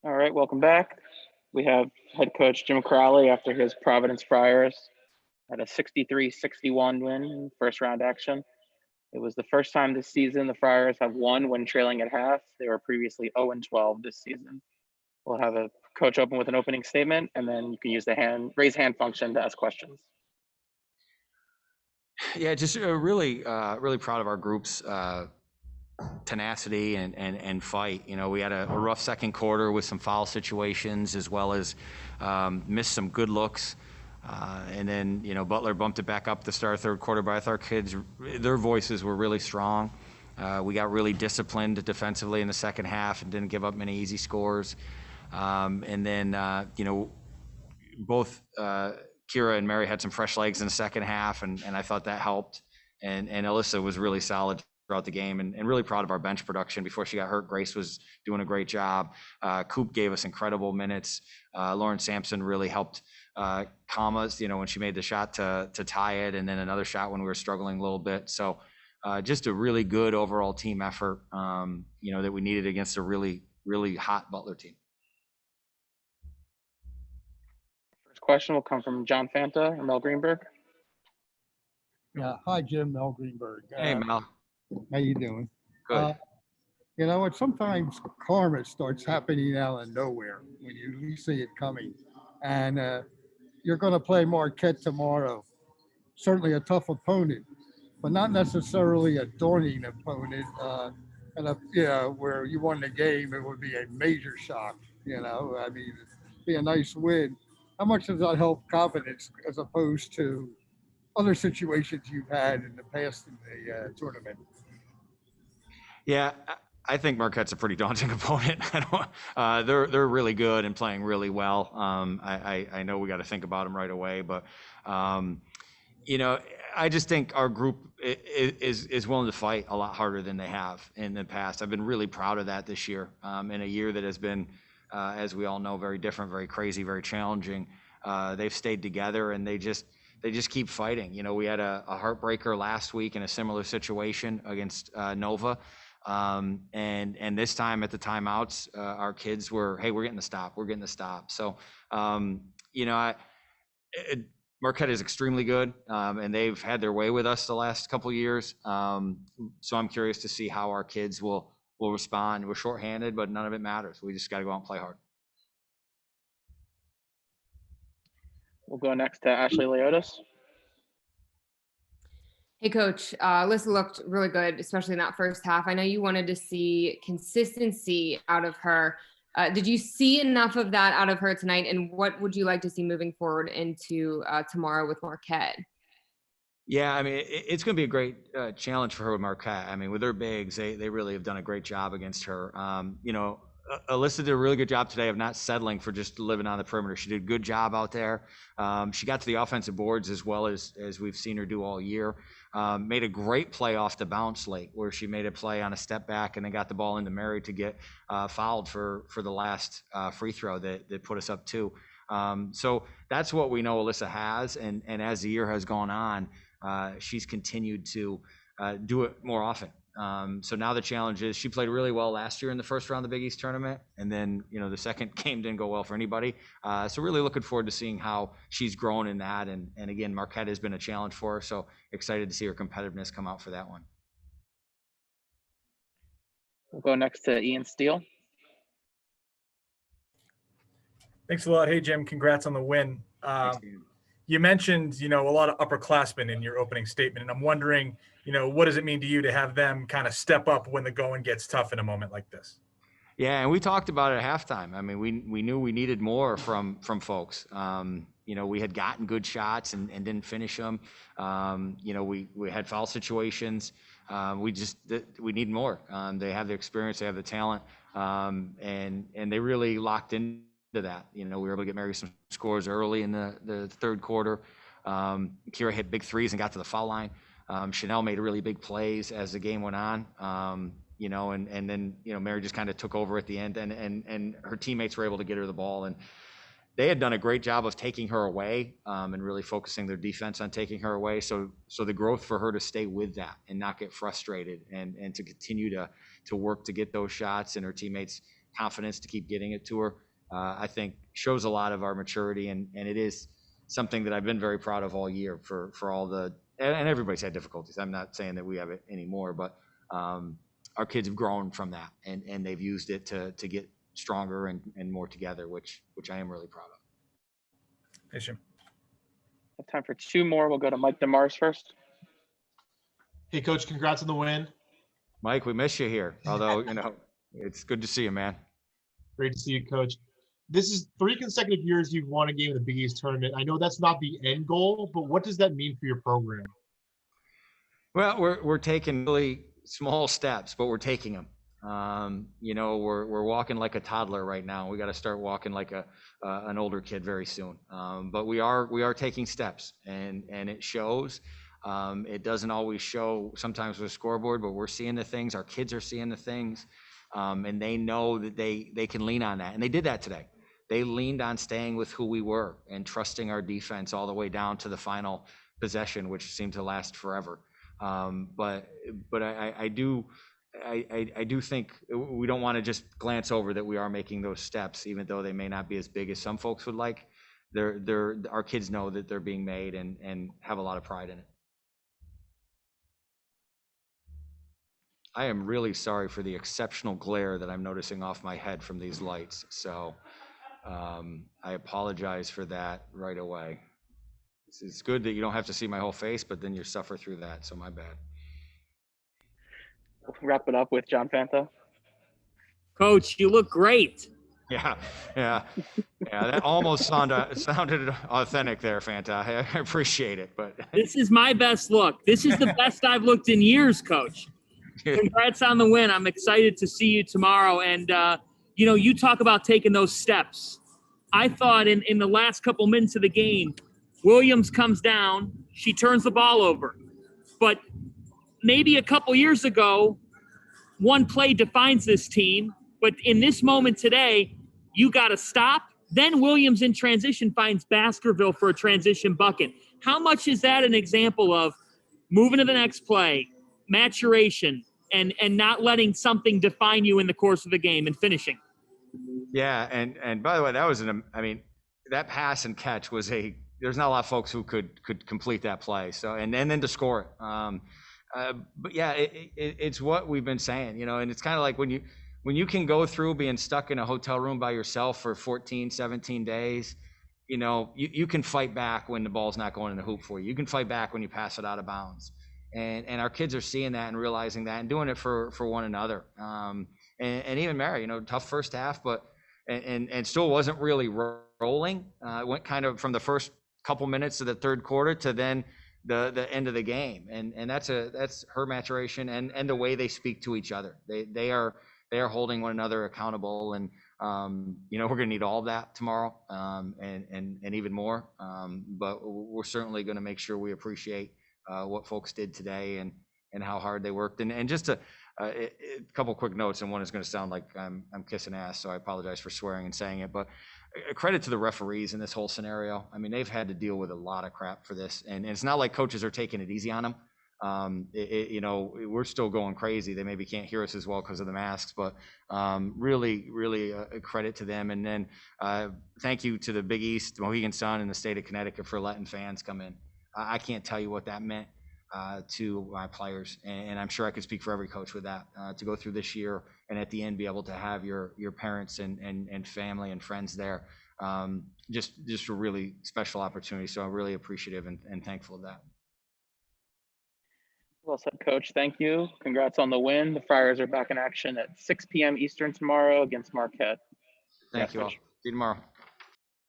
All right, welcome back. We have head coach Jim Crowley after his Providence Friars had a 63-61 win in first round action. It was the first time this season the Friars have won when trailing at half. They were previously 0-12 this season. We'll have a coach open with an opening statement, and then you can use the raise hand function to ask questions. Yeah, just really proud of our group's tenacity and fight. We had a rough second quarter with some foul situations as well as missed some good looks. And then, Butler bumped it back up to start third quarter, but I thought our kids, their voices were really strong. We got really disciplined defensively in the second half and didn't give up many easy scores. And then, both Kira and Mary had some fresh legs in the second half, and I thought that helped. And Alyssa was really solid throughout the game, and really proud of our bench production. Before she got hurt, Grace was doing a great job. Coop gave us incredible minutes. Lauren Sampson really helped calm us, when she made the shot to tie it, and then another shot when we were struggling a little bit. So just a really good overall team effort, that we needed against a really, really hot Butler team. First question will come from John Fanta and Mel Greenberg. Yeah. Hi, Jim. Mel Greenberg. Hey, Mel. How you doing? Good. What sometimes karma starts happening out of nowhere when you least see it coming. And you're going to play Marquette tomorrow. Certainly a tough opponent, but not necessarily a daunting opponent. Where you won the game, it would be a major shock. It'd be a nice win. How much does that help confidence as opposed to other situations you've had in the past in the tournament? Yeah, I think Marquette's a pretty daunting opponent. They're really good and playing really well. I know we got to think about them right away, but I just think our group is willing to fight a lot harder than they have in the past. I've been really proud of that this year, in a year that has been, as we all know, very different, very crazy, very challenging. They've stayed together and they just keep fighting. We had a heartbreaker last week in a similar situation against Nova. And this time at the timeouts, our kids were, hey, we're getting the stop. We're getting the stop. So, Marquette is extremely good, and they've had their way with us the last couple of years. So I'm curious to see how our kids will respond. We're shorthanded, but none of it matters. We just got to go out and play hard. We'll go next to Ashley Leotis. Hey, Coach. Alyssa looked really good, especially in that first half. I know you wanted to see consistency out of her. Did you see enough of that out of her tonight? And what would you like to see moving forward into tomorrow with Marquette? Yeah, it's going to be a great challenge for her with Marquette. With their bigs, they really have done a great job against her. Alyssa did a really good job today of not settling for just living on the perimeter. She did a good job out there. She got to the offensive boards as well as we've seen her do all year. Made a great play off the bounce late where she made a play on a step back and then got the ball into Mary to get fouled for the last free throw that put us up 2. So that's what we know Alyssa has. And as the year has gone on, she's continued to do it more often. So now the challenge is she played really well last year in the first round of the Big East tournament. And then, the second game didn't go well for anybody. So really looking forward to seeing how she's grown in that. And again, Marquette has been a challenge for her. So excited to see her competitiveness come out for that one. We'll go next to Ian Steele. Thanks a lot. Hey, Jim, congrats on the win. You mentioned, a lot of upperclassmen in your opening statement, and I'm wondering, what does it mean to you to have them kind of step up when the going gets tough in a moment like this? Yeah, and we talked about it at halftime. We knew we needed more from folks. We had gotten good shots and didn't finish them. We had foul situations. We need more. They have the experience, they have the talent, and they really locked into that. We were able to get Mary some scores early in the third quarter. Kira hit big threes and got to the foul line. Chanel made really big plays as the game went on. And then Mary just kind of took over at the end, and her teammates were able to get her the ball, and they had done a great job of taking her away, and really focusing their defense on taking her away. So the growth for her to stay with that and not get frustrated and to continue to work to get those shots, and her teammates confidence to keep getting it to her, I think shows a lot of our maturity, and it is something that I've been very proud of all year for all the, and everybody's had difficulties. I'm not saying that we have it anymore, but our kids have grown from that, and they've used it to get stronger and more together, which I am really proud of. Hey, Jim. Have time for two more. We'll go to Mike DeMars first. Hey, Coach, congrats on the win. Mike, we miss you here. Although, it's good to see you, man. Great to see you, Coach. This is 3 consecutive years you've won a game in the Big East tournament. I know that's not the end goal, but what does that mean for your program? Well, we're taking really small steps, but we're taking them. We're walking like a toddler right now. We got to start walking like an older kid very soon. But we are taking steps, and it shows. It doesn't always show sometimes with a scoreboard, but we're seeing the things. Our kids are seeing the things, and they know that they can lean on that. And they did that today. They leaned on staying with who we were and trusting our defense all the way down to the final possession, which seemed to last forever. But I do think we don't want to just glance over that we are making those steps, even though they may not be as big as some folks would like. Our kids know that they're being made and have a lot of pride in it. I am really sorry for the exceptional glare that I'm noticing off my head from these lights. So I apologize for that right away. It's good that you don't have to see my whole face, but then you suffer through that. So my bad. We'll wrap it up with John Fanta. Coach, you look great. Yeah. That almost sounded authentic there, Fanta. I appreciate it, but This is my best look. This is the best I've looked in years, Coach. Congrats on the win. I'm excited to see you tomorrow. And, you talk about taking those steps. I thought in the last couple minutes of the game, Williams comes down, she turns the ball over. But maybe a couple years ago, one play defines this team. But in this moment today, you got to stop. Then Williams in transition finds Baskerville for a transition bucket. How much is that an example of moving to the next play, maturation, and not letting something define you in the course of the game and finishing? Yeah, and by the way, that was that pass and catch was there's not a lot of folks who could complete that play. So and then to score it. But yeah, it's what we've been saying, and it's kind of like when you can go through being stuck in a hotel room by yourself for 14, 17 days, you can fight back when the ball's not going in the hoop for you. You can fight back when you pass it out of bounds. And our kids are seeing that and realizing that and doing it for one another. And even Mary, tough first half, but and still wasn't really rolling. Went kind of from the first couple minutes of the third quarter to then the end of the game. And that's her maturation and the way they speak to each other. They are holding one another accountable, and we're going to need all of that tomorrow, and even more. But we're certainly going to make sure we appreciate what folks did today and how hard they worked. And just a couple quick notes, and one is going to sound like I'm kissing ass, so I apologize for swearing and saying it, but credit to the referees in this whole scenario. I mean, they've had to deal with a lot of crap for this, and it's not like coaches are taking it easy on them. We're still going crazy. They maybe can't hear us as well because of the masks, but really a credit to them. And then thank you to the Big East, Mohegan Sun, and the state of Connecticut for letting fans come in. I can't tell you what that meant to my players, and I'm sure I could speak for every coach with that, to go through this year and at the end be able to have your parents and family and friends there. Just a really special opportunity. So I'm really appreciative and thankful of that. Well said, Coach. Thank you. Congrats on the win. The Friars are back in action at 6 p.m. Eastern tomorrow against Marquette. Thank you all. See you tomorrow.